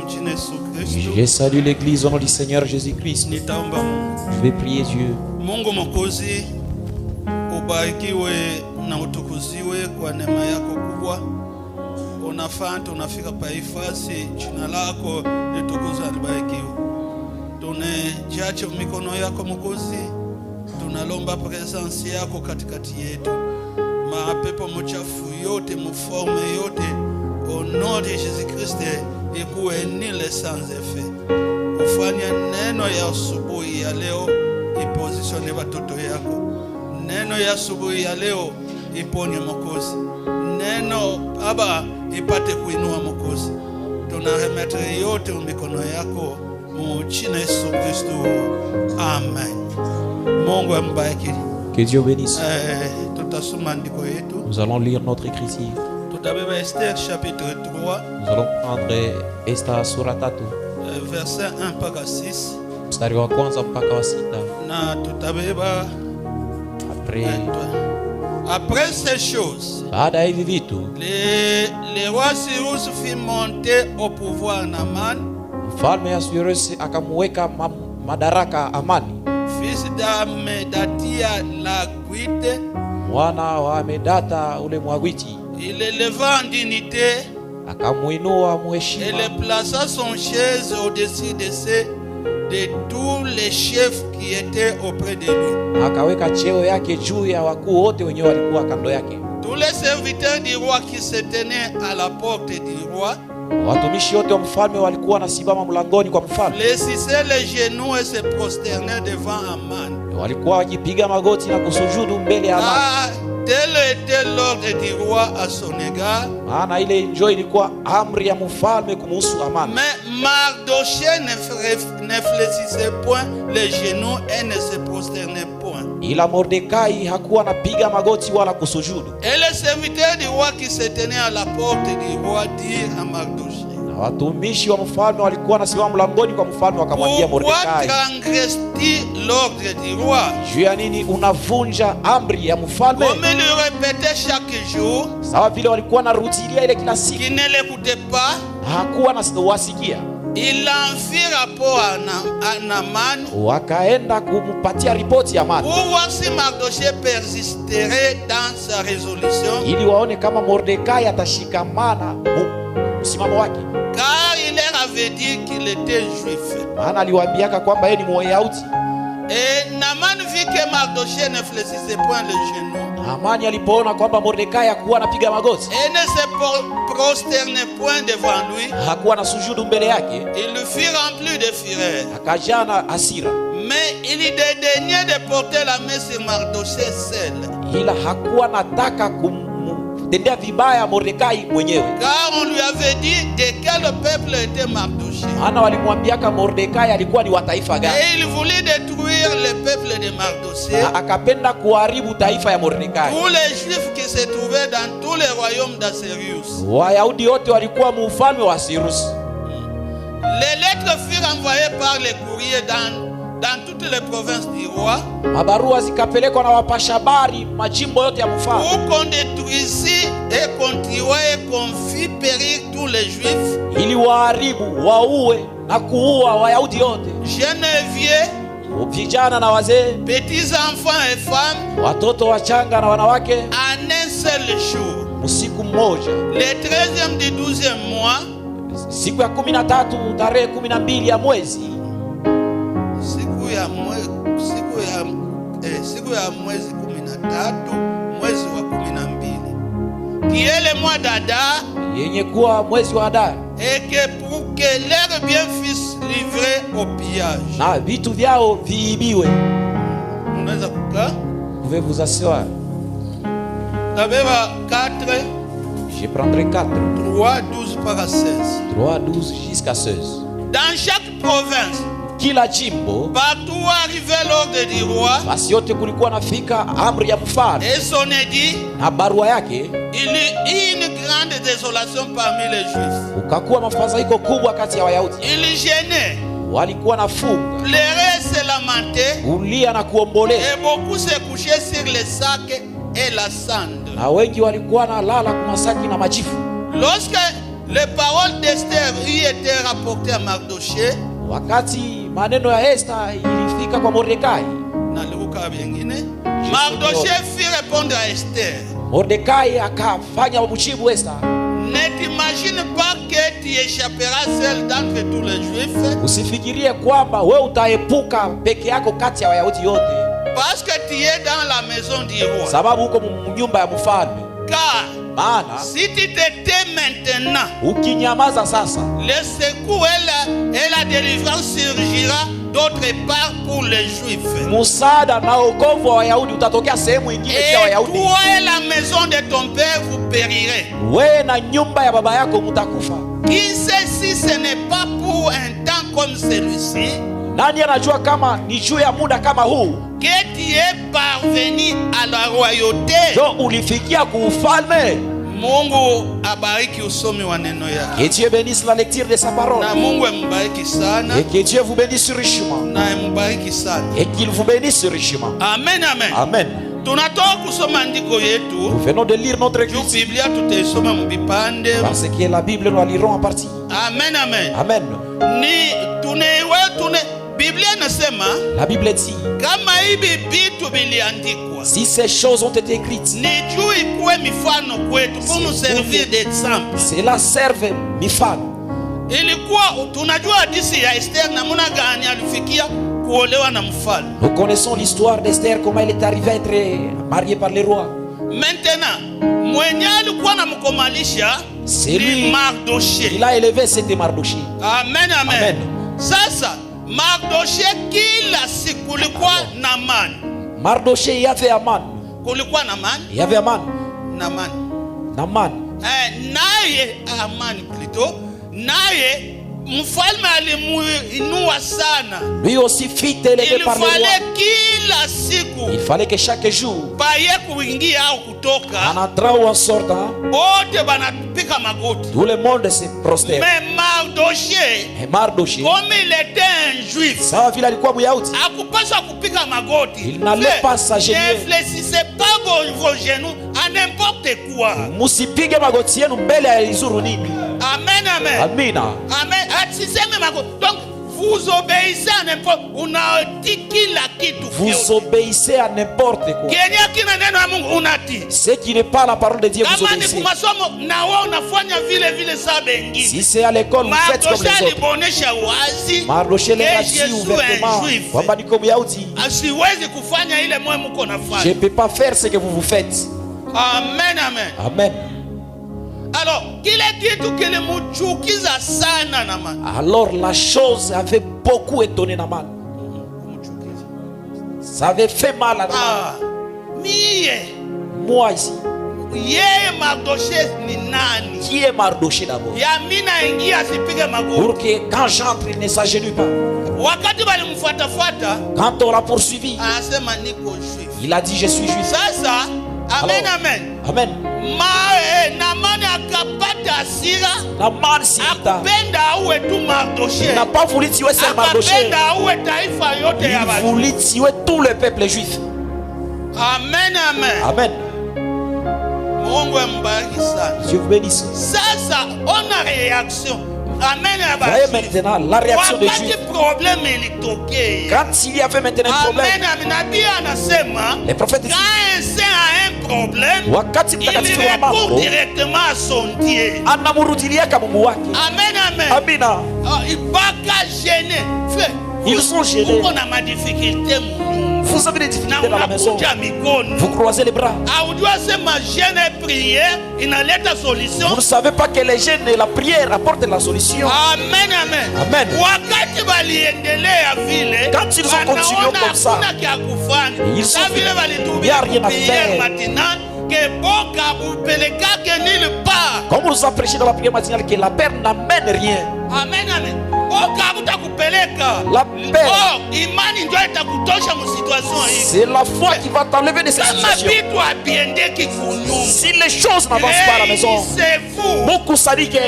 bénisse. Je salue l'église au nom du Seigneur Jésus-Christ. Je vais prier Dieu. Mungu Mwokozi, ubarikiwe na utukuziwe kwa neema yako kubwa. Unafaa tunafika paifasi, jina lako litukuzwe na libarikiwe. Tunajiacha mikono yako Mwokozi, tunalomba presence yako katikati yetu. Mapepo mchafu yote, mforme yote, au nom de Jésus-Christ, ikuwe nile sans effet. Ufanya neno ya asubuhi ya leo ipositione watoto yako. Neno ya asubuhi ya leo iponye Mwokozi. Neno Baba ipate kuinua Mwokozi. Tunaremetre yote mikono yako mu jina Yesu Kristo. Amen. Mungu ambariki. Que Dieu bénisse. Tutasoma andiko yetu. Nous allons lire notre écriture. Tutabeba Esther chapitre 3. Nous allons prendre Esther sura 3. Verset 1 mpaka 6. Mstari wa kwanza mpaka wa 6. Na tutabeba après ces choses, baada ya hivi vitu, le roi Cyrus fit monter au pouvoir Naman, mfalme Ahasuerus akamweka madaraka Amani, fils d'Amedatia l'Agwite, mwana wa Amedata ule Mwagwiti. Il l'éleva en dignité, akamuinua mheshima, et le plaça son chaise au-dessus de tous les chefs qui étaient auprès de lui. Akaweka cheo yake juu ya wakuu wote wenyewe walikuwa kando yake. Tous les serviteurs du roi qui se tenaient à la porte du roi, watumishi wote wa mfalme walikuwa wanasimama mlangoni kwa mfalme, laissaient les genoux et se prosternaient devant Aman. Walikuwa wakipiga magoti na kusujudu mbele ya Amani. Tel était l'ordre du roi à son égard. Maana ile njoo ilikuwa amri ya mfalme kumhusu Amani. Mais Mardochée ne fléchissait point les genoux et ne se prosternait point. Ila Mordekai hakuwa anapiga magoti wala kusujudu. Et les serviteurs du roi qui se tenaient à la porte du roi dirent à Mardochée. Na watumishi wa mfalme walikuwa wanasimama mlangoni kwa mfalme, wakamwambia Mordekai, pourquoi transgresses-tu l'ordre du roi? Juu ya nini unavunja amri ya mfalme? Comme il le répétait chaque jour, sawa vile walikuwa narudilia ile kila siku. Qui ne l'écoutait pas, hakuwa anawasikia. Il en fit rapport à Naman, wakaenda kumpatia ripoti ya Amani, pour voir si Mardochée persisterait dans sa résolution, ili waone kama Mordekai atashikamana msimamo wake. Car il leur avait dit qu'il était juif. Maana aliwaambiaka kwamba yeye ni Myahudi. Et Naman vit que Mardochée ne fléchissait point les genoux. Amani alipoona kwamba Mordekai hakuwa anapiga magoti, et ne se prosternait point devant lui, hakuwa na sujudu mbele yake, il le fit rempli de fureur. Akajana hasira. Mais il dédaignait de porter la main sur Mardochée seul. Ila hakuwa nataka kumtendea vibaya Mordekai mwenyewe. Car on lui avait dit de quel peuple était Mardochée. Maana walimwambiaka Mordekai alikuwa ni wa taifa gani. Et il voulait détruire le peuple de Mardochée. Akapenda kuharibu taifa ya Mordekai. Tous les juifs qui se trouvaient dans tous les royaumes d'Assyrius. Wayahudi wote walikuwa mfalme wa Cyrus. Les lettres furent envoyées par les courriers dans toutes les provinces du roi. Mabarua zikapelekwa na wapasha habari majimbo yote ya mfalme. Pour qu'on détruisît et qu'on tuât et qu'on fit périr tous les juifs. Ili waharibu, waue na kuua Wayahudi wote. Jeunes et vieux, vijana na wazee, petits enfants et femmes, watoto wachanga na wanawake, en un seul jour. Usiku mmoja. Le 13e du 12e mois. Siku ya 13 tarehe 12 ya mwezi. Siku ya mwezi 13 mwezi wa 12. Qui est le mois d'Adar. Yenye kuwa mwezi wa Adar. Et que pour que leurs biens fussent livrés au pillage. Na vitu vyao viibiwe. Unaweza kukaa? Pouvez vous asseoir. Tabeba 4. Je prendrai 4. 3, 12 par 16. 3, 12 jusqu'à 16. Dans chaque province, kila jimbo, partout arrivait l'ordre du roi, basi yote kulikuwa nafika amri ya mfalme et son édit, na barua yake. Il y eut une grande désolation parmi les Juifs. Ukakuwa mafadhaiko kubwa kati ya Wayahudi. Ils gênaient, walikuwa nafunga, pleurer et se lamenter, kulia na kuomboleza, et beaucoup se couchaient sur les sacs et la cendre. na wengi walikuwa na lala kwa masaki na majifu. Lorsque les paroles d'Esther y étaient rapportées à Mardochée, Wakati maneno ya Esther ilifika kwa Mordekai, na Luka bengine, Mardochée fit répondre à Esther, Mordekai akafanya mjibu Esther, ne t'imagine pas que tu échapperas seul d'entre tous les Juifs, usifikirie kwamba wewe utaepuka peke yako kati ya Wayahudi yote, parce que tu es dans la maison du roi. sababu uko nyumba ya mfalme. Car Maana si tu te tais maintenant, ukinyamaza sasa, le secours et la délivrance surgira d'autre part pour les Juifs. msaada na wokovu wa Wayahudi utatokea sehemu nyingine ya Et Wayahudi. toi et la maison de ton père vous périrez. Wewe na nyumba ya baba yako mtakufa. Qui sait si ce n'est pas pour un temps comme celui-ci Nani anajua kama ni juu ya muda kama huu que tu es parvenu à la royauté? ndio ulifikia kuufalme? Mungu abariki usomi wa neno yake. Que Dieu bénisse la lecture de sa parole. Na Mungu ambariki sana. Et que Dieu vous bénisse richement. Na ambariki sana. Et qu'il vous bénisse richement. Amen, amen. Amen. Tunatoka kusoma andiko yetu. Nous venons de lire notre Juu écriture. Biblia tutaisoma mbipande. Parce que la Bible nous la lirons en partie. Amen, amen. Amen. Biblia inasema La Bible dit, kama hivi vitu viliandikwa, si ces choses ont été écrites, ni juu ikuwe mifano kwetu, pour nous servir d'exemple. cela serve mifano. Ilikuwa tunajua hadithi ya Esther namna gani alifikia kuolewa na mfalme. Nous connaissons l'histoire d'Esther, comment elle est arrivée à être mariée par les rois. Maintenant, mwenye alikuwa namkomalisha ni Mardochée. Il a élevé cette Mardochée. Amen, amen. Amen. Sasa Mardochée kila siku kulikuwa na amani. Mardochée, il y avait Aman. Kulikuwa na amani. Il y avait Aman. Namani. Naman. Naye amani plutôt. Naye mfalme alimuinua sana. Lui aussi fit élevé par le roi. Il fallait kila siku. Il fallait que chaque jour, Paye kuingia au kutoka. en entrant ou en sortant, Wote banapika magoti. tout le monde se prosterne. Mais Mardochée, Et Mardochée, comme il était un juif, sawa vile alikuwa Myahudi, hakupaswa kupika magoti. il n'allait pas s'agenouiller. Ne fléchissez pas vos genoux à n'importe quoi. musipige magoti yenu mbele ya izuru nini. Amen, amen. Amina. Amen. Atiseme magoti. Donc, vous obéissez à n'importe quoi. Unatii kila kitu. Vous obéissez à n'importe quoi. Kenya kina neno ya Mungu unatii. Ce qui n'est pas la parole de Dieu, vous Kama ni obéissez. kumasomo na wewe unafanya vile vile saa bengine. Si c'est à l'école, vous faites comme les Mardochée autres. alibonesha wazi Mardochée que l'a je dit suis ouvertement. un juif. Kwamba niko Myahudi. Asiwezi kufanya ile mwe mko Je ne nafanya. peux pas faire ce que vous faites. Amen, amen. Amen. Alors, kile kitu kilimuchukiza sana Naamani. Alors la chose avait beaucoup étonné Naman. Ça avait fait mal à Naman. Ah, mie Moi ici. yeye Mardochée ni nani? Qui est Mardochée d'abord? Ya mina ingia asipige magoti. Pour que quand j'entre, il ne s'agenouille pas. Wakati balimfuatafuata Quand on l'a poursuivi, anasema niko juif. il a dit je suis juif. Sasa amen, Alors, amen. Amen. Naamani akapata hasira, Naman s'irrita. akupenda aue tu Il Mardochée, n'a pas voulu tuer seul Mardochée. akapenda aue taifa yote ya Il watu. voulait tuer tout le peuple juif. Amen, amen. Amen. Mungu ambariki sana. Dieu vous bénisse. Sasa ona réaction. Amen, Voyez amen. maintenant la réaction des Wakati Juifs. problème ilitokea, Quand il y avait maintenant un problème, amen, amen. Nabii anasema les prophètes disent, quand un saint a un problème, wakati il mtakatifu wa recourt mambo directement à son Dieu. anamrudiliaka Mungu wake. Amen, amen. Amina. Ibaka gêné. Frère, Ils sont gênés. uko na madifficulté munyumba. Vous avez des Na difficultés dans la maison. unakuja mikono. Vous croisez les bras. Aujua sema jeûne et prière inaleta solution. Vous ne savez pas que les jeûnes et la prière apportent la solution. Amen, amen. Amen. Wakati baliendelea vile, Quand ils ont continué wanaona comme ça, hakuna kia kufanya. ils sont Sa vile il y a valitubia rien à prière faire. maintenant que boka bupelekake nulle part. Comme on nous a prêché dans la prière matinale que la paix n'amène rien. Amen, amen. Boka butakupeleka La paix. C'est la foi qui va t'enlever de cette situation. Si les choses n'avancent pas à la maison, beaucoup s'adiquent.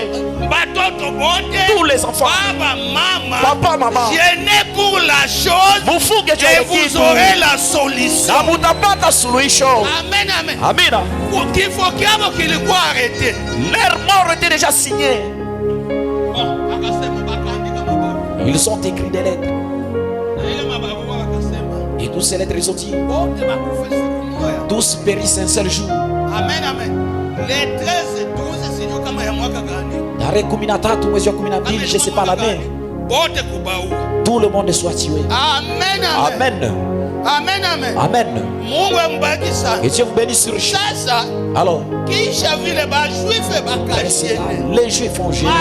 Tous les enfants, papa, maman, gênez pour la chose et vous aurez la solution. Amen, amen. Amen. Leur mort était déjà signée. Ils sont écrits des lettres. Et tous ces lettres, ils ont dit, tous périssent un seul jour. Amen, amen. Les 13 et 12, c'est comme un mois gagné. Je ne sais pas la main. Tout le monde soit tué. Amen, amen. Amen, amen. Amen. Et Dieu vous bénisse sur le alors, les Juifs ont gêné.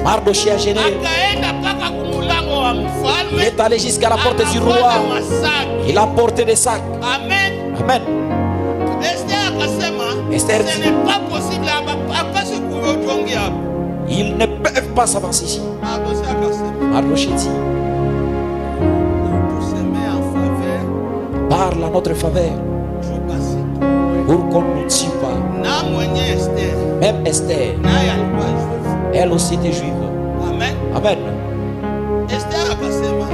Mardochée a gêné. Il est allé jusqu'à la porte du roi. Il a porté des sacs. Amen. Amen. Esther dit, ce n'est pas possible. ils ne peuvent pas s'avancer ici. Mardochée dit, parle à notre faveur pour qu'on ne tue pas. Même Esther, elle aussi était juive. Amen. Amen.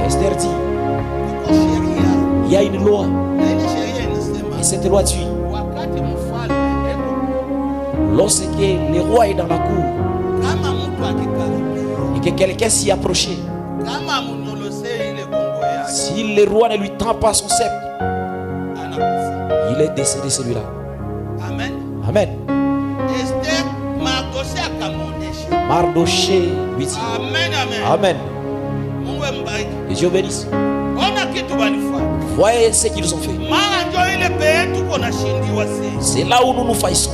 Esther dit, il y a une loi. Et cette loi dit, lorsque le roi est dans la cour et que quelqu'un s'y approchait, si le roi ne lui tend pas son sceptre, il est décédé celui-là. Amen. Amen. Mardochée lui dit, amen, amen. Amen. Et Dieu bénisse. Voyez ce qu'ils ont fait. C'est là où nous nous faillissons.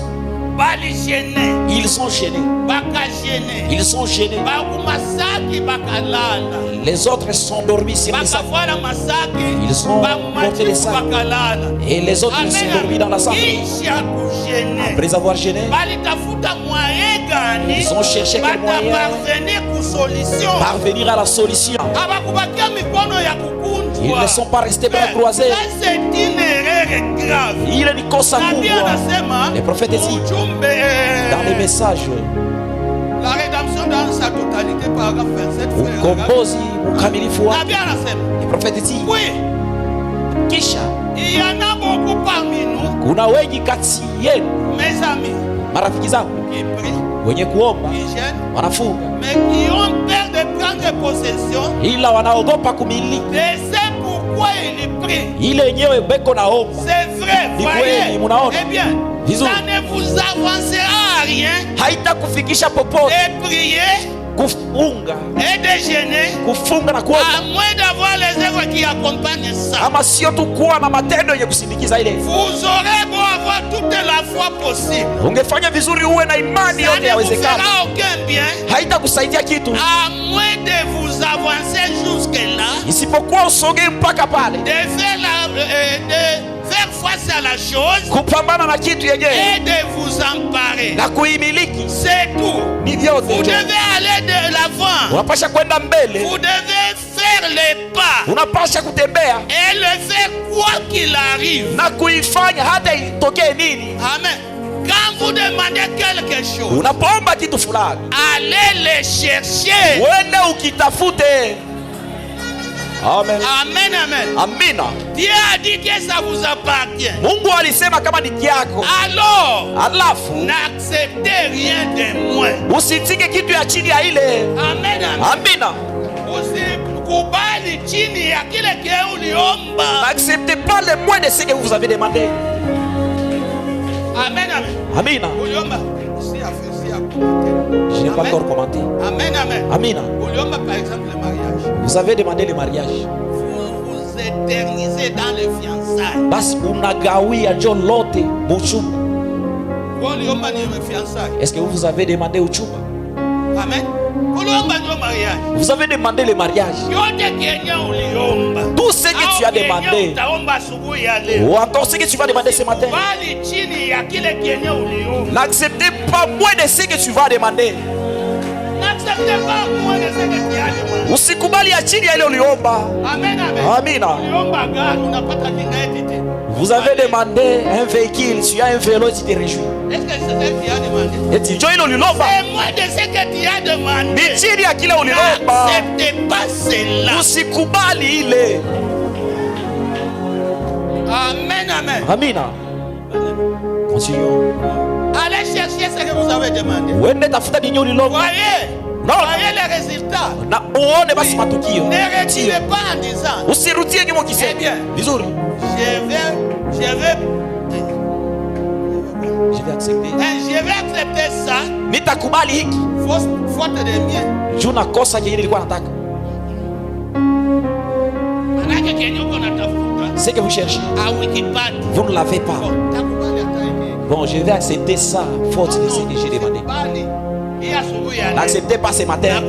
Ils sont gênés. Ils sont gênés. Les autres sont dormis sur les sacs. Ils sont portés les sacs. Et les autres sont dormis dans la salle. Après avoir gêné, ils ont cherché quel moyen parvenir à la solution. Ils ne sont pas restés bras croisés. C'est une erreur grave. Il est les prophètes disent dans les messages, la rédemption dans sa totalité, paragraphe 27, les prophètes disent, oui, kisha, il y en a beaucoup parmi nous, kuna wengi kati yenu, mes amis, marafiki zangu, qui prient, wenye kuomba, qui gênent, wanafunga, mais qui ont peur de prendre possession, ila wanaogopa kumiliki. c'est pourquoi ils prient. Ile yenyewe beko naomba. C'est vrai, voyez. Eh bien, ça ne vous avancera à rien haitakufikisha popote de prier kufunga et de gêner kufunga na à kuomba, moins d'avoir les œuvres qui accompagnent ça. ama sio tu kuwa na matendo yenye kusindikiza ile. Vous aurez beau avoir toute la foi possible, Ungefanya vizuri uwe na imani ça yote ne vous yawezekana, fera aucun bien haitakusaidia kitu à moins de vous avancer jusque là, isipokuwa usogee mpaka pale, de faire face à la chose kupambana na kitu yenyewe et de vous emparer. na kuimiliki. C'est tout. Ni vyote. Vous devez aller de l'avant. Unapasha kwenda mbele, Vous devez faire les pas unapasha kutembea et le faire quoi qu'il arrive. na kuifanya hata itokee nini. Amen. Quand vous demandez quelque chose, Unapoomba kitu fulani, allez le chercher. uende ukitafute. Amen. Amen, amen. Amina. Dieu a dit que ça vous appartient. Mungu alisema kama ni yako, Alors, alafu n'acceptez rien de moins. usitike kitu ya chini ya ile. Amen, amen. Amina. Usikubali chini ya kile kile uliomba. N'acceptez pas le moins de ce que vous avez demandé. Amen, amen. Amina. Uliomba. Je n'ai pas encore commenté. Amen, amen. Amina. Uliomba par exemple le mariage. Vous avez demandé le mariage. Vous éternisez dans les fiançailles. Basi unagawia njo lote buchumba. Uliomba ni fiançailles. Est-ce que vous avez demandé uchumba? Amen. Uliomba ndio mariage. Vous avez demandé le mariage. Yote kenye uliomba. Tout ce que tu as demandé. Utaomba asubuhi ya leo. Ou encore ce que tu vas demander ce matin. Bali chini ya kile kenye uliomba. N'acceptez pas moins de ce que tu vas demander. N'acceptez pas moins de ce que tu as demandé. Usikubali ya chini ya ile uliomba. Amen, amen. Amina. Uliomba gari unapata kingaeti. Vous avez demandé un véhicule, tu as un vélo, tu te réjouis. Est-ce que c'est ça qui a demandé? Et tu dis, il ulilomba. C'est moins de ce que tu as demandé. Ni chini ya kile ulilomba. N'acceptez pas cela. Usikubali ile. Amen, amen. Amina. Continuons. Allez chercher ce que vous avez demandé. Uende tafuta ninyo ulilomba. Voyez. Non. Voyez les résultats. Na uone basi matukio. Ne retirez pas en disant. Usirudie nyuma Eh ukisema. bien. Vizuri. Je vais accepter ça. Nitakubali hiki. Faute de mien. Juu nakosa kile nilikuwa nataka. Manake kenye uko natafuta. C'est que vous cherchez. Hauikipata. Vous ne l'avez pas. Takubali hata hivi. Bon, je vais accepter ça, faute de ce que j'ai demandé. N'acceptez pas ce matin.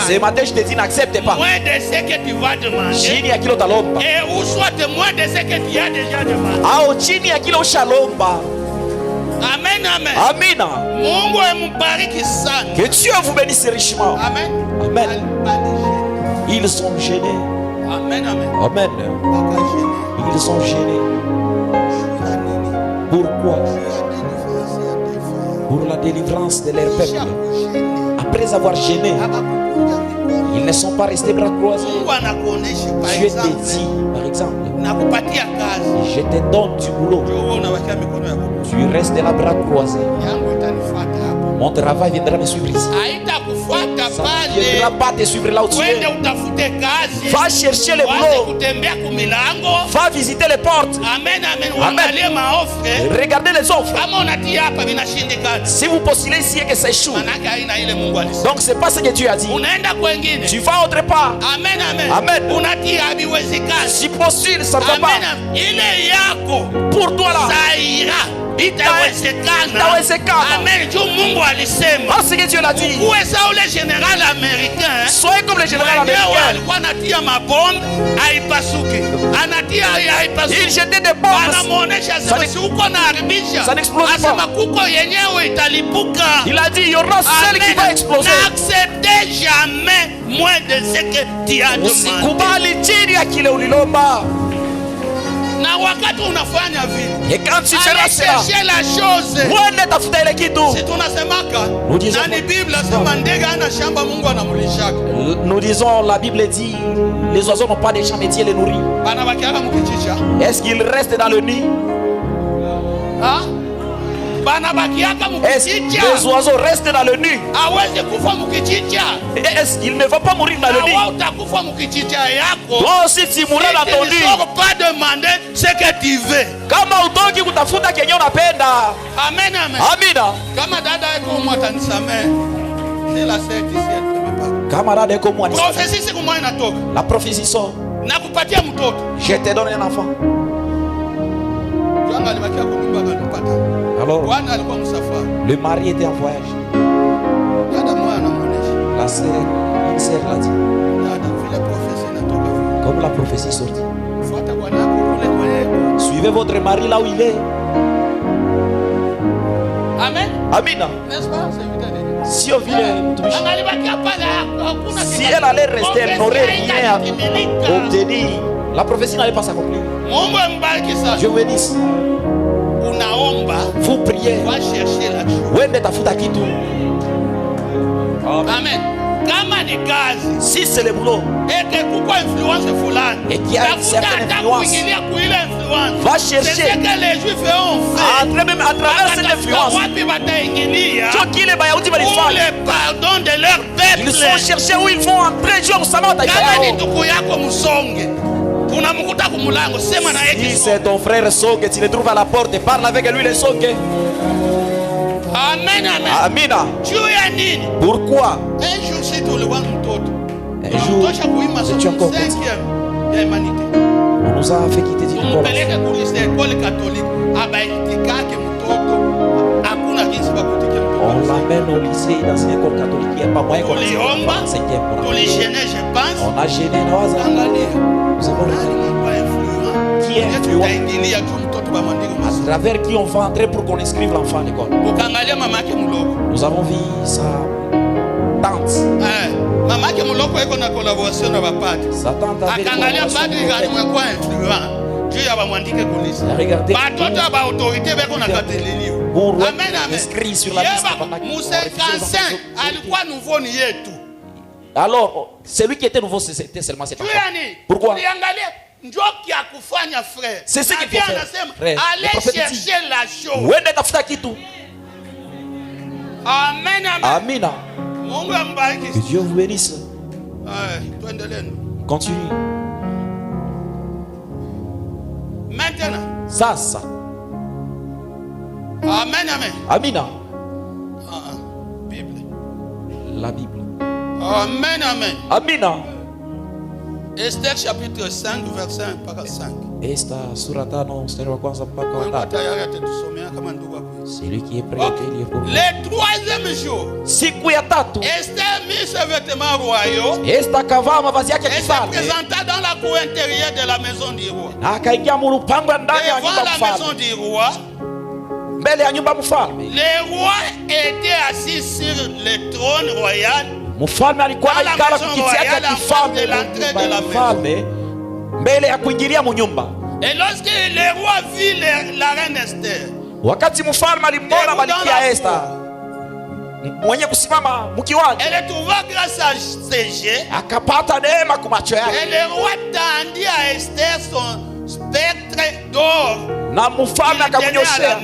Ce matin, je te dis, n'accepte pas. Moins de ce que tu vas demander. Chini ya kile utalomba. Et ou soit moins de ce que tu as déjà demandé. Au chini ya kile ushalomba. Amen, amen. Amina. Mungu amubariki sana. Que Dieu vous bénisse richement. Amen. Amen. Ils sont gênés. Amen, amen. Amen. Ils sont gênés. Pourquoi? Pour la délivrance de leur peuple. Après avoir gêné, ils ne sont pas restés bras croisés. Dieu te dit, par exemple, je te donne du boulot. Tu restes là bras croisés. Mon travail viendra me suivre ici. Ça ne viendra pas te suivre là où tu es. Va chercher le boulot. Va visiter les portes. Amen, amen. Regardez les offres. Si vous postulez ici et que ça échoue, donc c'est pas ce que Dieu a dit. Tu vas autre part. Amen, amen. Amen. Si postule, ça ne va pas. Pour toi là, ça ira. Amen. Mungu alisema. Ah, c'est que Dieu l'a dit. Où est ça où le général américain? Soyez comme le général américain. Alikuwa anatia mabombe haipasuki. Anatia haipasuki. Il jetait des bombes. Anamuonesha sasa si uko na haribisha. Ça n'explose pas. Asema kuko yenyewe italipuka. Il a dit il y aura celle qui va exploser. N'acceptez jamais moins de ce que tu as demandé. Usikubali chini ya kile ulilomba. Na wakati unafanya vile, et quand tu feras cela, la chose, uende tafuta ile kitu. Si tunasemaka, nani Biblia sema ndege ana shamba Mungu anamlishaka. Nous disons, la Bible dit, les oiseaux n'ont pas de champ mais Dieu les nourrit. Banabakiaka mukichicha. Est-ce qu'ils restent dans le nid? Ah? Banabakiaka mukichicha. Les oiseaux restent dans le nid. Hawezi kufa mukichicha. Est-ce qu'ils ne vont pas mourir dans le nid? Hawa utakufa mukichicha yako. Toi aussi tu mourras dans ton nid. Tu ne pas demander ce que tu veux. Kama utoki kutafuta kenye unapenda. Amen, amen. Amina. Kama dada yako mwatanisamee. C'est la certitude. Kama dada yako mwatanisamee. Prophétie siku moja inatoka. La prophétie sort. Nakupatia mtoto. Je te donne un enfant. Janga alibakia kunyumba kanipata. Alors, Bwana alikuwa msafari. Le mari était en voyage. Dada moja anamuonesha. La sœur, une sœur l'a dit. Dada vile prophétie inatoka. Comme la prophétie sortit. Fuata bwana yako kule kwenye. Suivez votre mari là où il est. Amen. Amina. N'est-ce pas? C'est évident. Si on vit si elle allait rester, elle n'aurait rien à obtenir. La prophétie n'allait pas s'accomplir. Je vous dis, vous priez. Amen. Si c'est le boulot et qu'il y a une certaine influence, va chercher à travers cette influence. Pardon de leur peuple. Ils sont cherchés où ils vont entrer. Si c'est ton frère Songe, tu le trouves à la porte et parle avec lui le Songe. Amen, amen. Amina. Pourquoi? Un jour, si tu le vois, un jour, c'est encore petit. On nous a fait quitter du corps. On l'amène au lycée dans une école catholique. Il n'y a pas moyen qu'on on a gêné nos enfants. Nous avons regardé. Qui est influent? À travers qui on va entrer pour qu'on inscrive l'enfant à l'école. Nous avons vu sa tante. Mamake muloko iko na collaboration na bapati. Akangalia padri gani mwekwa influent. Dieu ya bamwandike kulisa. Batoto ba autorité beko na katelelio. Amen amen. Inscrit sur la liste pendant qu'il alikuwa nouveau ni yetu. Alors, celui qui était nouveau c'était seulement cet enfant. Pourquoi? Njoki ya kufanya frère. C'est ce qu'il faut faire. Allez chercher la chose. Wende tafuta kitu. Amen amen. Amina. Mungu ambariki. Que Dieu vous bénisse. Tuendelee. Continue. Maintenant. Sasa. Amen amen. Amina. Bible. La Bible. Amen amen. Amina. Esther chapitre 5 verset 1 mpaka 5. Esther sura 5 mstari wa kwanza mpaka wa 3. C'est lui qui est prêt à lire pour nous. Le troisième jour. Siku ya tatu. Esther mit ses vêtements royaux. Esther kavaa mavazi yake ya kifalme. Elle se présenta dans la cour intérieure de la maison du roi. Na akaingia mlupango ndani ya nyumba ya mfalme. Devant la maison du roi. Mbele ya nyumba mfalme. Le roi était assis sur le trône royal. Mfalme alikuwa anaikala kiti yake ya kifalme ya mfalme mbele ya kuingilia munyumba. Et lorsque le roi vit la reine Esther, wakati mfalme alimwona Malkia Esther mwenye kusimama mkiwanja, elle trouva grâce à ses jets, akapata neema kwa macho yake. Et le roi tendit à Esther son spectre d'or, na mfalme akamnyoshea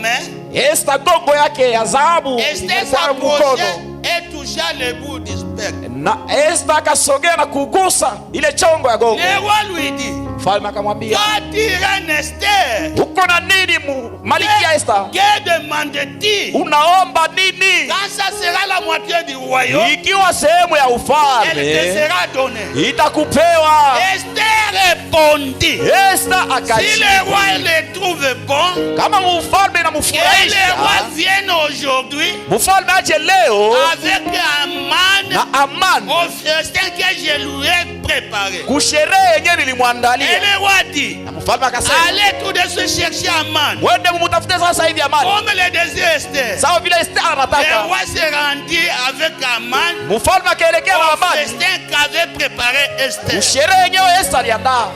Esther gongo yake ya dhahabu. Esther s'approcha et toucha le bout du spectre. Na Esther akasogea na kugusa ile chongo ya gongo. Le roi lui dit, mfalme akamwambia, reine Esther, uko na nini Malkia Esther? Que demandes-tu? Unaomba nini? Quand ça sera la moitié du royaume, ikiwa sehemu ya ufalme, elle te sera donnée. Itakupewa. Esther répondit, Esther akajibu, si le roi le trouve bon, kama mfalme inamfurahisha, et le roi vienne aujourd'hui, mfalme aje leo avec Aman, na Aman, au festin que je lui ai préparé. Kusherehe yenyewe nilimwandalia. Et le roi dit, na mfalme akasema, allez tout de suite chercher Aman. Wende mumtafute sasa hivi Aman. Comme le désir Esther. Sawa vile Esther anataka. Le roi s'est rendu avec Aman. Mfalme akaelekea na Aman. Au festin qu'avait préparé Esther. Kusherehe yenyewe Esther aliandaa.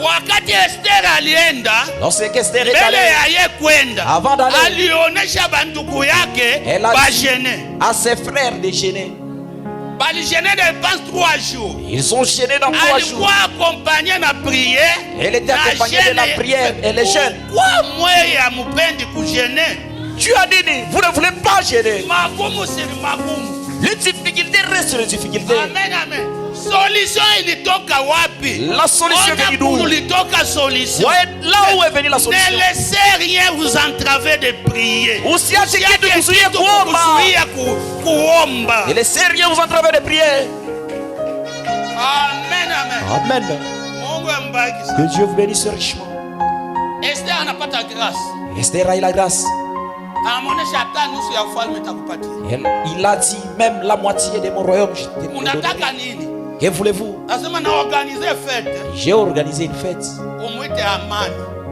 Wakati Esther alienda, mbele ya ye kwenda, alionyesha banduku yake bajene. À ses frères de gêner. Baligene dépense 3 jours. Ils ont gêné dans 3 jours. Alikuwa accompagné na prière. Elle était accompagnée de la prière et les jeûnes. Pourquoi moi ya mupendi kugêner? Tu as dit, vous ne voulez pas gêner. Magumu sur magumu. Les difficultés restent les difficultés. Amen, amen. Solution ilitoka wapi? La solution vient d'où? Ilitoka solution. Ouais, là où est venue la solution? Ne laissez rien vous entraver de prier. Usiache kitu kuzuia kuomba. Ne laissez rien vous entraver de prier. Amen, amen. Amen. Mungu ambariki. Que Dieu vous bénisse richement. Esther anapata grâce. Esther a eu la grâce. Il a dit, même la moitié de mon royaume, je te donne. Que voulez-vous? J'ai organisé une fête.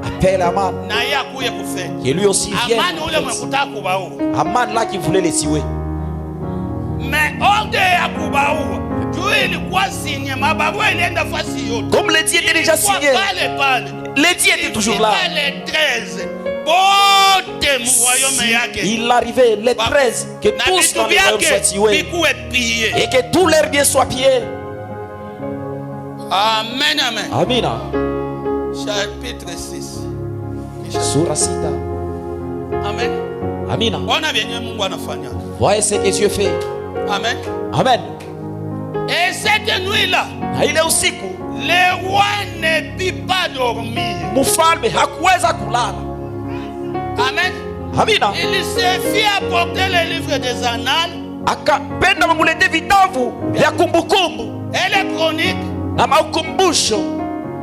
Appelle Aman. Que lui aussi vienne. Aman là qui voulait les tuer. Mais comme l'édit était déjà signé, l'édit était toujours là. Il arrivait les 13 que tous dans le royaume soient tués et que tous leurs biens soient pillés. Amen, amen. Amina. Chapitre 6. Sura 6. Amen. Amina. Voyez ce que Dieu fait. Amen. Amen. Et cette nuit-là, le roi ne put pas dormir. Mfalme hakuweza kulala. Amen. Amina. Il se fit apporter le livre des annales. Akapenda mamulete vitabu vya kumbukumbu. Et les chroniques. Na makumbusho.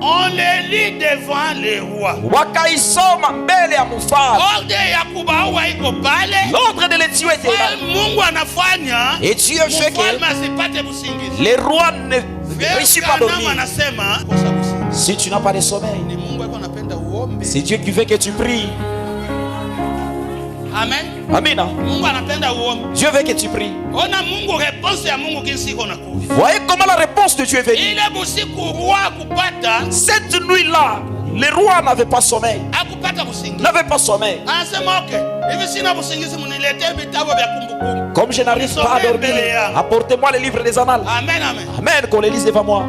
On les lit devant le roi. Wakaisoma mbele ya mfalme. Ordre ya kubaua iko pale. L'ordre de les tuer était là. Mungu anafanya. Et Dieu fait que les rois ne réussissent pas à dormir. Si tu n'as pas de sommeil, c'est Dieu qui veut que tu pries. Amen. Amina. Mungu anapenda uombe. Dieu veut que tu pries. Ona Mungu réponse ya Mungu kinsi iko nakuja. Voyez comment la réponse de Dieu est venue. Ile busiku roi kupata. Cette nuit-là, le roi n'avait pas sommeil. Akupata busingi. N'avait pas sommeil. Anasema okay. Hivi sina busingizi munilete vitabu vya kumbukumbu. Comme je n'arrive pas à dormir, apportez-moi les livres des annales. Amen, amen. Amen, qu'on les lise devant moi.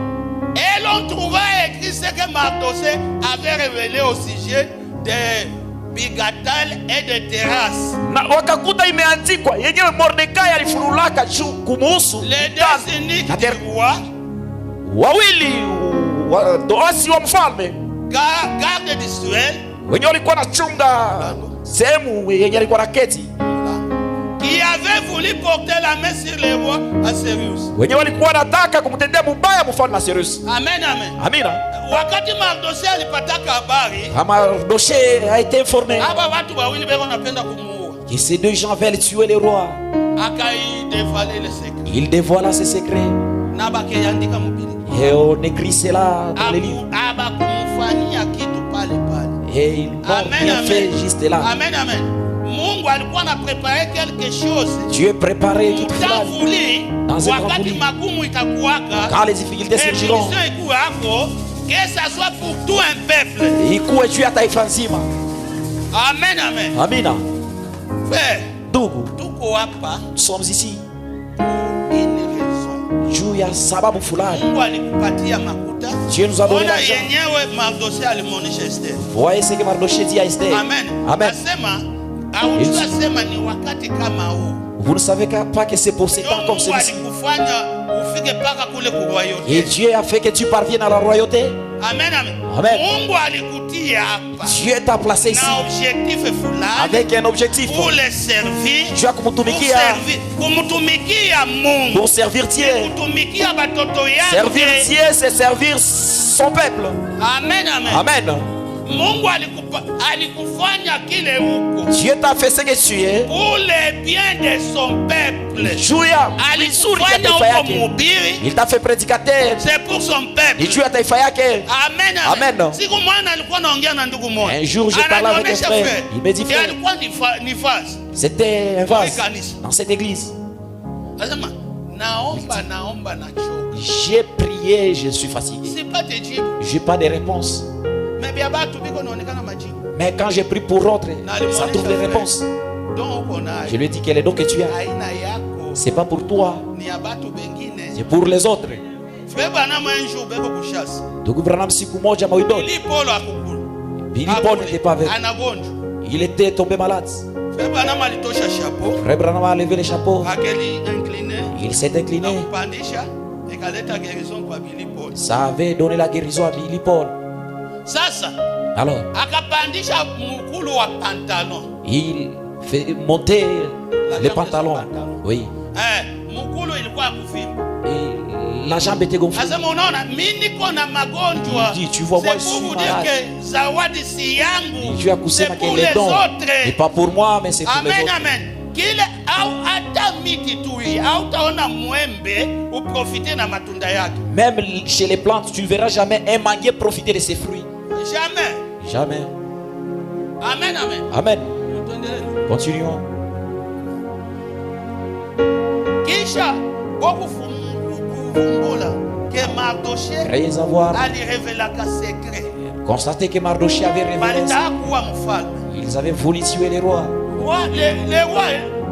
Et l'on trouva écrit ce que Mardochée avait révélé au sujet de Bigatal et de Terrasse. Na wakakuta imeandikwa yenyewe Mordekai alifurulaka juu kumuhusu Les deux uniques du roi, wawili doasi wa mfalme, garde d'Israël, wenye walikuwa na chunga sehemu yenye alikuwa na keti, qui avait voulu porter la main sur le roi Assuérus. wenye walikuwa nataka kumtendea mubaya mfalme Assuérus. Amen, amen. Amina. Wakati Mardochée alipataka habari, Mardochée a été informé aba watu wawili beko napenda kumuua, que ces deux gens veulent tuer le roi. akaidevoile le secret. Il dévoila ses secrets. Na bakeandika mubili. Et on écrit cela dans les livres. Aba kumfanyia kitu pale pale. Et ils n'ont rien fait juste là. Amen, amen. Mungu alikuwa na préparer quelque chose. Dieu préparait tout cela. Dans un grand Wakati magumu itakuwaka, quand les difficultés surgiront, que ça soit pour tout un peuple. ikuwe juu ya taifa nzima. Amen, amen. Amina. Frère, Ndugu, tuko hapa nous sommes ici pour une raison. juu ya sababu fulani. Mungu alikupatia makuta. Dieu nous a donné Ona l'argent. yenyewe Mardochée alimuonesha Esther. Voyez ce que Mardochée dit à Esther. Amen. Amen. Nasema aujua sema ni wakati kama huu. Vous ne savez pas que c'est pour ces temps comme Mungu celui-ci. alikufanya ufike paka kule ku Et royauté. Dieu a fait que tu parviennes à la royauté. Amen, amen. Amen. Mungu alikutia hapa Dieu t'a placé ici na objectif fulani avec un objectif. pour le servir. Dieu a kumutumikia Kumutumikia Mungu. pour servir Dieu. Kutumikia batoto Servir yake. Dieu, c'est servir son peuple. Amen, amen. Amen. Mungu alikufanya kile huko Dieu t'a fait ce que tu es. pour le bien de son peuple. Juu ya vizuri ya Alikufanya taifa huko yake. mhubiri, Il t'a fait prédicateur. c'est pour son peuple. Ni juu ya taifa yake. Amen, amen. Amen. Siku mwana alikuwa naongea na ndugu mmoja. Un jour, je parlais avec un frère. Il me dit, frère, alikuwa ni fasi. c'était un vase Kanisa. dans cette église. Anasema naomba nachoka. J'ai prié, je suis fatigué. C'est pas te jibu. J'ai pas de réponse. Mais bia batu biko naonekana majibu. Mais quand j'ai prié pour autre, ça trouve des réponses. Donc uko nayo. Je lui ai dit quel est donc que tu as. Aina yako C'est pas pour toi, ni ya batu bengine. c'est pour les autres. Frère Branham un jour beko kushasi. Ndugu Branham siku moja mawidoni. Billy Paul akukula. Billy Paul n'était pas avec. Anagonjwa. Il était tombé malade. Frère Branham alitosha chapeau. Frère Branham a levé le chapeau. Akeli incliné. Il s'est incliné. Akupandisha. Ikaleta guérison kwa Billy Paul. Ça avait donné la guérison à Billy Paul. Sasa Alors, akapandisha mkulu wa pantalon. il fait monter les pantalons. Oui. Mkulu ilikuwa kuvimba. Et la jambe était gonflée. Asema unaona mimi niko na magonjwa. Il dit, tu vois, moi, je C'est suis pour vous dire malade. que zawadi si yangu. Dieu a kusema C'est que pour les les dons autres. n'est pas pour moi, mais c'est pour les Amen, autres. amen. Kile au hata miti tu hii au taona mwembe uprofite na matunda yake. Même chez les plantes, tu ne verras jamais un manguier profiter de ses fruits. Jamais. Jamais. Amen, amen. Amen. Continuons. Kisha kuvumbula que Mardochée Croyez avoir alirevelaka secret. constaté que Mardochée avait révélé. Balitaka kuwa mfalme. Ils avaient voulu tuer les rois. Le roi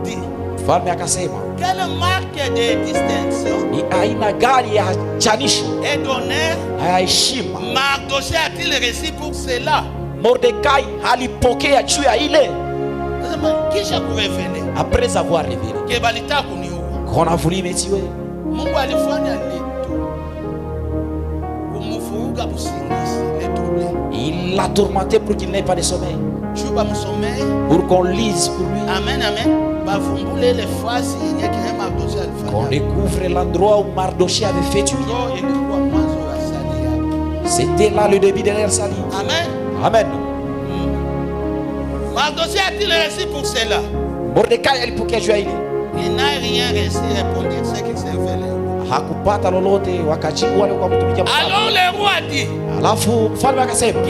dit, Mfalme akasema quelle marque de distinction ni aina gani ya chanisho et d'honneur ya heshima Mardochée a-t-il reçu pour cela? Mordekai alipokea juu ya ile Kisha kurevele après avoir révélé que balitaka kuniua. qu'on a voulu me tuer. Mungu alifanya letu kumuvuruga busingizi le trouble. Il l'a tourmenté pour qu'il n'ait pas de sommeil, Chuba msomei. pour qu'on lise pour lui, Amen, amen. Bavumbule le fasi yenye kile Mardochée qu'on alifanya. découvre l'endroit où Mardochée avait fait tuer. Ndio ilikuwa mwanzo wa sali yake. C'était là le début de leur salut. Amen. Amen. Mardochée a-t-il reçu pour cela? Mordekai alipokea juu ya ile, Il n'a rien reçu répondre ce qui s'est révélé. hakupata lolote, wakajibu wale kwa mtumikia mfalme. Alors le roi dit, Alafu mfalme akasema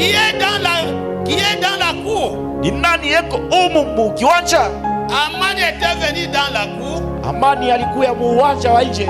qui est dans la cour. Ni nani yeko umu kiwanja? Amani était venu dans la cour. Amani alikuya mu uwanja wa nje.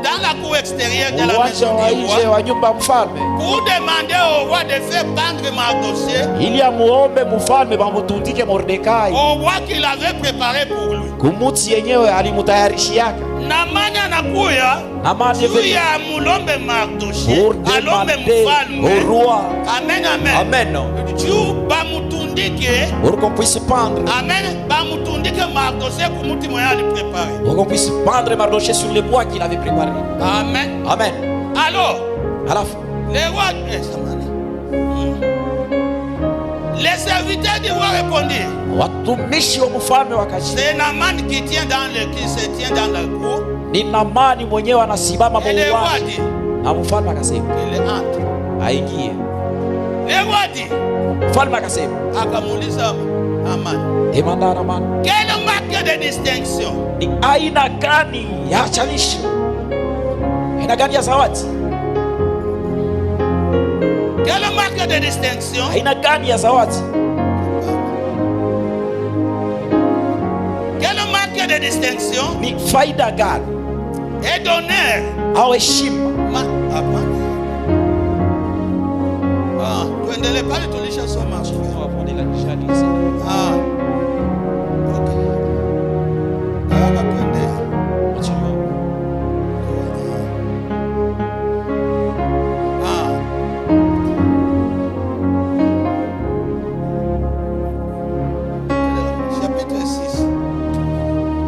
Dans la cour extérieure de la maison du roi. Wa nyumba mfalme. Pour demander au roi de faire pendre Mardochée. Ili amuombe mfalme bamutundike Mordekai. Au roi qu'il avait préparé pour lui. Kumuti yenyewe alimutayarishiaka. Namani anakuya. Namani ya mulombe Mardochée. Alombe mfalme. Au roi. Amen, amen. Amen. Dieu bamutundike. Pour qu'on puisse pendre. Amen. Bamutundike Mardochée kumuti moya ali préparé. Pour qu'on puisse pendre Mardochée sur les bois qu'il avait préparé. Amen. Amen. Alors, à la fin, les serviteurs du roi répondirent. C'est Naman qui se tient dans la cour. Ni Namani mwenyewe anasimama mu uwanja. Na mfalme akasema, "Il entre." Aingie. Le roi dit. Mfalme akasema, akamuuliza Naman. Demanda Naman. Quelle marque de distinction? Ni aina gani ya chanisho? Aina gani ya zawadi? Quelle marque de distinction? Aina gani ya zawadi? Quelle marque de distinction? Ni faida gani? Et d'honneur. Au heshima. Tuendelee pale tulishasoma.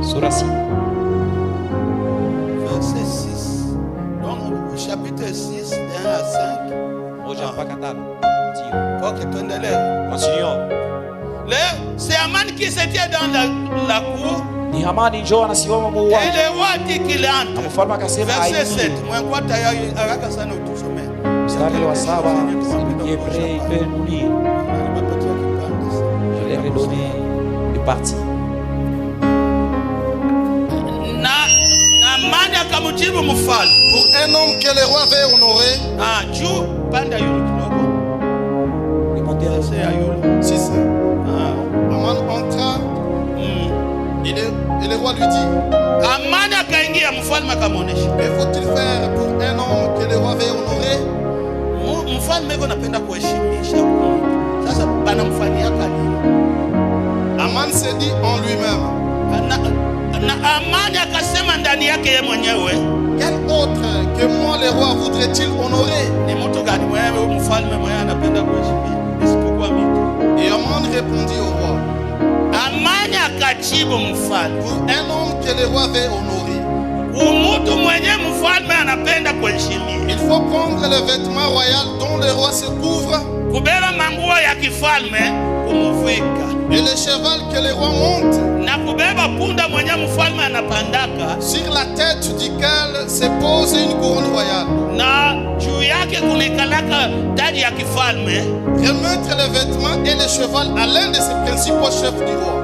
Sura 6. Verset 6. Donc, chapitre 6, 1 à 5. Ok, continuons. C'est Aman qui se tient dans la cour. Ni Hamani njoo anasimama mu Et uwanja. le roi dit qu'il entre. Mfalme akasema Verset aingie. 7. Mwenye tayari haraka sana utusome. Mstari wa 7, si Hébreu il peut nous lire. Je l'ai redonné de partie. Namani akamujibu mfalme. Pour un homme que le roi veut honorer. Juu panda yule kidogo. Verset 6. Aman entra. Et le roi lui dit. Amani akaingia, mfalme akamuonesha. Que faut-il faire pour un homme que le roi veut honorer? Mfalme yuko napenda kuheshimisha. Sasa banamfanyia nini? Aman se dit en lui-même. Na Amani akasema ndani yake yeye mwenyewe. Quel autre que moi le roi voudrait-il honorer? Ni mtu gani mwenyewe mfalme mwenyewe anapenda kuheshimia? Isipokuwa mimi. Et Aman répondit au roi. Amani akajibu mfalme. Pour un homme que le roi veut honorer. Mtu mwenyewe mfalme anapenda kuheshimia. Il faut prendre le vêtement royal dont le roi se couvre. Kubeba manguo ya kifalme kumuvika. Et le cheval que le roi monte. Na kubeba punda mwenye mfalme anapandaka. Sur la tête duquel se pose une couronne royale. Na juu yake kunekalaka taji ya kifalme. Remettre le vêtement et le cheval à l'un de ses principaux chefs du roi.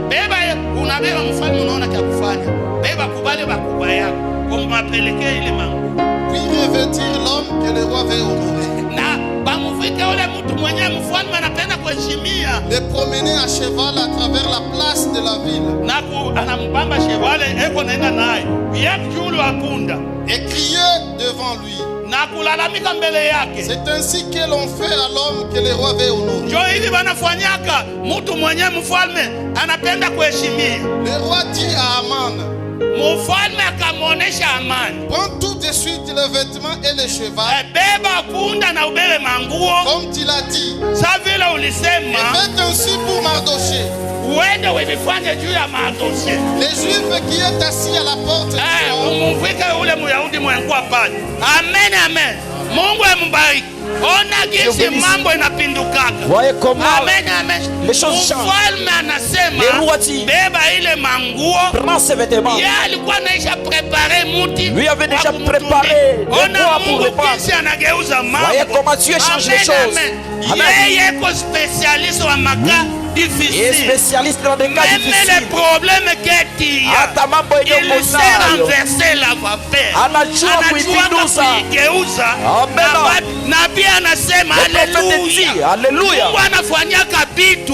Beba unabeba mfalme unaona cha kufanya. Beba kubale bakubwa yako. Kumapelekea ile manguo. Puis revêtir l'homme que le roi veut honorer. Na bamuvike ule mtu mwenye mfalme anapenda kuheshimia. Le promener à cheval à travers la place de la ville. Na anambamba chevale eko naenda naye. Yule apunda. Et crier devant lui. Na kulalamika mbele yake. C'est ainsi que l'on fait à l'homme que le roi veut honorer. Ndio hivi wanafanyaka mtu mwenye mfalme anapenda kuheshimia. Le roi dit à Aman. Mfalme akamuonesha Amani. Prends tout de suite le vêtement et le cheval. Beba punda na ubebe manguo. Comme tu l'as dit. Sa vile ulisema. Et faites ainsi pour Mardochée. Uende uifanye juu ya Mardochée. Le juif qui est assis à la porte. Umuvike ule Myahudi mwenye pale. Amen, amen. Mungu ambariki. Ona jinsi mambo inapindukaka. Voyez comment amen, amen. Les choses changent. Mfalme anasema beba ile manguo. Prends ces vêtements. Yeye alikuwa anaisha prepare muti. Lui avait déjà préparé le bois pour le prendre. Anageuza mambo. Voyez comment Dieu change les choses. Yeye eko spécialiste wa maka difficiles, spécialiste dans des cas même difficiles. les problèmes que tu as, il sait renverser la vapeur, anajua kuigeuza. Na pia anasema haleluya, Mungu anafanyaka vitu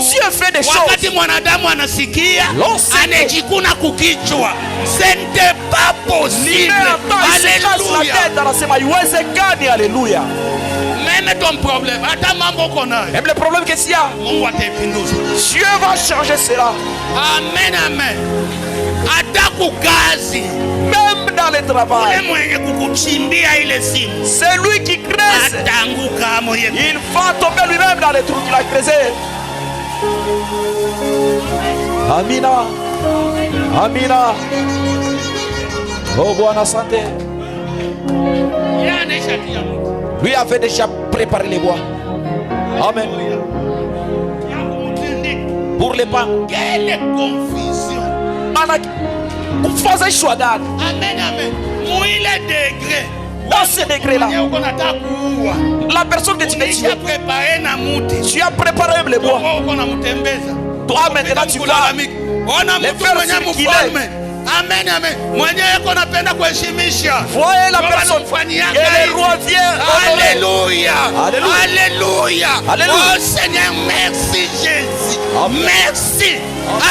wakati mwanadamu anasikia anajikuna kukichwa. Ce n'est pas possible. Alléluia. Alléluia. Même ton problème, hata mambo kona. Même le problème que s'il y a, Mungu atapinduza. Dieu va changer cela. Amen, amen. Hata kukazi, même dans le travail, ule mwenye kukuchimbia ile simu, c'est lui qui creuse. Atanguka moye. Il va tomber lui-même dans les trous qu'il a creusé. Amina. Amina. Oh Bwana santé. Lui avait déjà préparé les bois. Amen. Pour les pas. Quelle confusion. Faisait choix d'âne. Amen, amen. Mouille degré. Dans ce degré-là, la personne que tu veux tuer, tu as préparé même les bois. Toi maintenant tu vas les faire circuler. Amen, amen. Voyez la personne et le roi vient. Alléluia. Alléluia. Alléluia. Oh Seigneur, merci Jésus. Amen. Merci.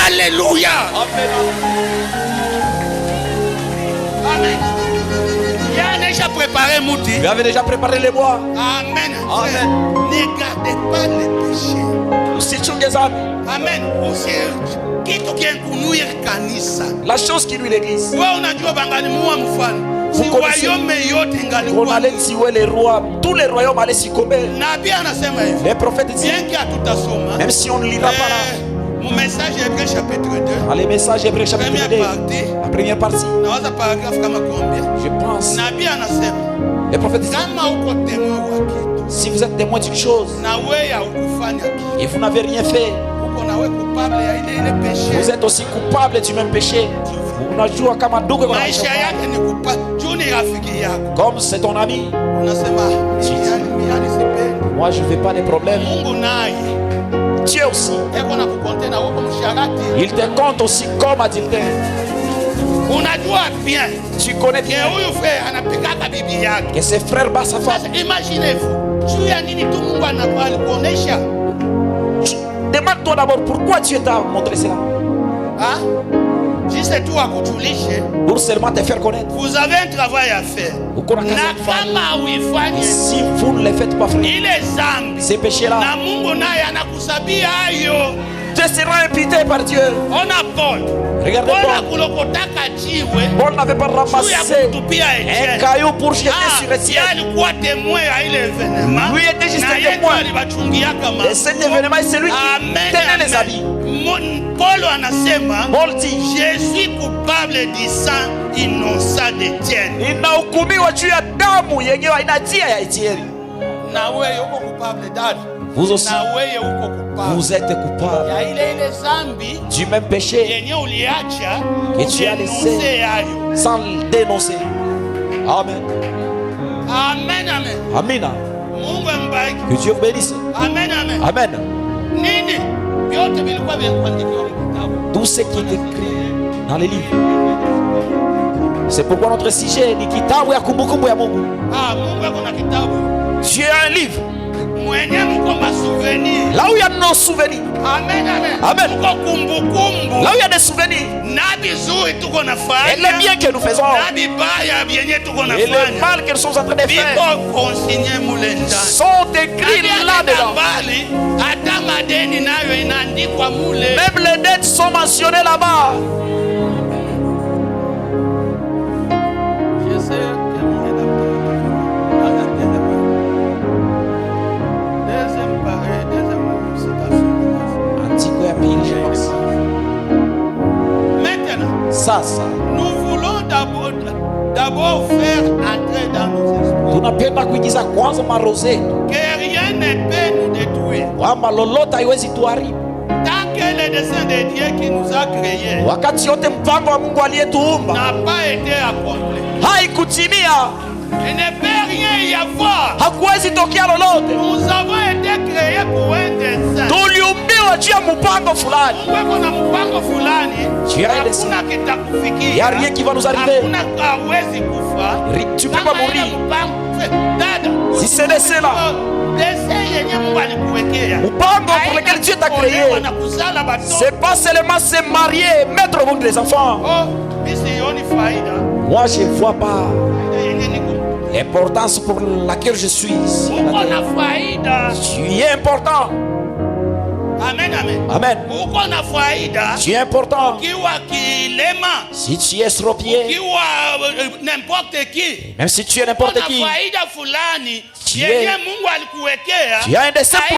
Alléluia. Amen. Il a déjà préparé Mouti. Tu avais déjà préparé les bois. Amen. Amen. Ne gardez pas les péchés. Amen. La chose qui nuit l'église. Vous connaissez, on allait tuer les rois. Tous les royaumes allaient s'y commettre. Les prophètes disent, même si on ne lira pas là. Mon message Hébreu chapitre 2. Les messages Hébreu chapitre 2. La première partie. Je pense. Les prophètes disent, si vous êtes témoin d'une chose et vous n'avez rien fait, vous êtes aussi coupable du même péché. Comme c'est ton ami, moi je ne veux pas de problème. Dieu aussi, il te compte aussi comme adultère. Tu connais bien que ses frères battent sa femme. Imaginez-vous, demande-toi d'abord pourquoi Dieu t'a montré cela. Pour seulement te faire connaître. Vous avez un travail à faire. Si vous ne les faites pas, frère, ces péchés-là, te sera imputé par Dieu. Regardez Paul n'avait pas ramassé un caillou pour jeter sur Étienne. Lui était juste un témoin de cet événement et c'est lui qui tenait les habits. Paul dit, je suis coupable du sang innocent d'Étienne. Inahukumiwa juu ya damu yenyewe haina hatia ya Etienne. Vous aussi, vous êtes coupable du même péché que tu as laissé sans le dénoncer. Amen. Amen, amen. Amen. Que Dieu vous bénisse. Amen, amen. Amen. Tout ce qui est écrit dans les livres. C'est pourquoi notre sujet ni kitabu ya kumbukumbu ya Mungu. Dieu a un livre. Là où il y a nos souvenirs. Amen, amen. Amen. Là où il y a des souvenirs. Et les biens que nous faisons. Et le mal que nous sommes en train de faire. Sont écrits là-dedans. Même les dettes sont mentionnées là-bas. Ça. Nous voulons d'abord faire entrer dans nos esprits tunapenda kuingiza kwanza maroze que rien ne peut nous détruire kwamba lolote haiwezi tuharibu tant que le dessein de Dieu qui nous a créés wakati yote mpango wa Mungu aliyetuumba n'a pas été accompli. Haikutimia. Il ne peut rien y avoir. Hakuwezi tokea lolote. Nous avons été créés pour un dessein. Tuliumbiwa anajia mpango fulani. Mungu ana mpango fulani. Hakuna kitakufikia. Il n'y a rien qui va nous arriver. Hakuna hawezi kufa. Tu peux pas mourir. Dada. Si c'est laissé là. Mpango pour lequel Dieu t'a créé, c'est pas seulement se marier, mettre au monde des enfants. Moi je ne vois pas l'importance pour laquelle je suis ici. Tu es important. Amen, amen. Amen. Tu es important. Si tu es estropié, même si tu es n'importe qui, tu as un destin.